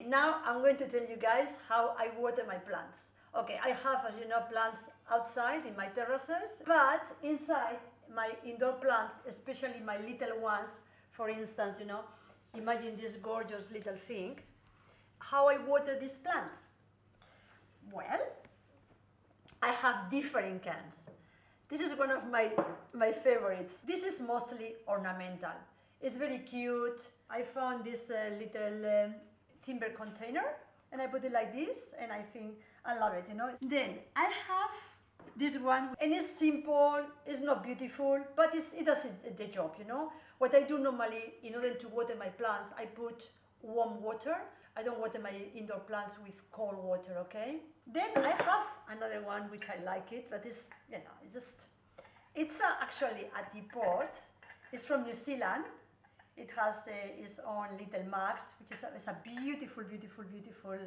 Now I'm going to tell you guys how I water my plants. Okay, I have, as you know, plants outside in my terraces, but inside my indoor plants, especially my little ones, for instance, imagine this gorgeous little thing. How I water these plants? Well, I have different cans. This is one of my favorites. This is mostly ornamental. It's very cute. I found this little timber container and I put it like this and I think I love it, Then I have this one and it's simple, it's not beautiful, but it does the job, What I do normally in order to water my plants, I put warm water. I don't water my indoor plants with cold water, okay? Then I have another one which I like it, but it's, it's actually a teapot. It's from New Zealand. It has its own little marks, which is a beautiful, beautiful, beautiful,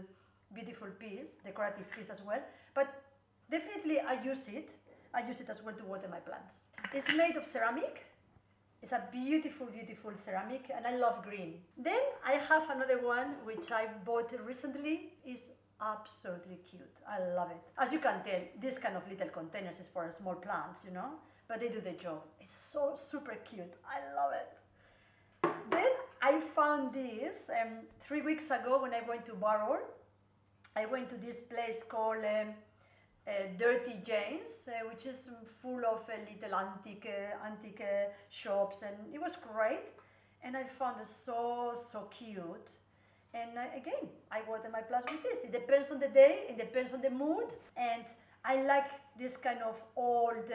beautiful piece, decorative piece as well. But definitely I use it as well to water my plants. It's made of ceramic. It's a beautiful, beautiful ceramic, and I love green. Then I have another one which I bought recently. It's absolutely cute. I love it. As you can tell, this kind of little containers is for small plants, but they do the job. It's so super cute. I love it. Then I found this 3 weeks ago when I went to Barrow. I went to this place called Dirty Jane's, which is full of little antique shops, and it was great. And I found it so cute. And again, I water my plants with this. It depends on the day, it depends on the mood, and I like this kind of old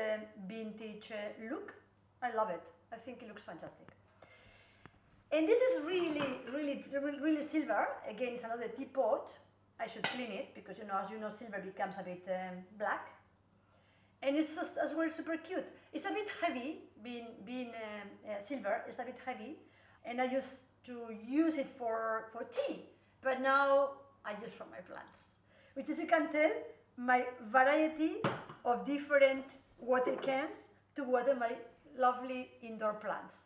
vintage look. I love it. I think it looks fantastic. And this is really silver. Again, it's another teapot. I should clean it because, as you know, silver becomes a bit black. And it's just as well super cute. It's a bit heavy, being silver, it's a bit heavy. And I used to use it for tea, but now I use for my plants. Which, as you can tell, my variety of different water cans to water my lovely indoor plants.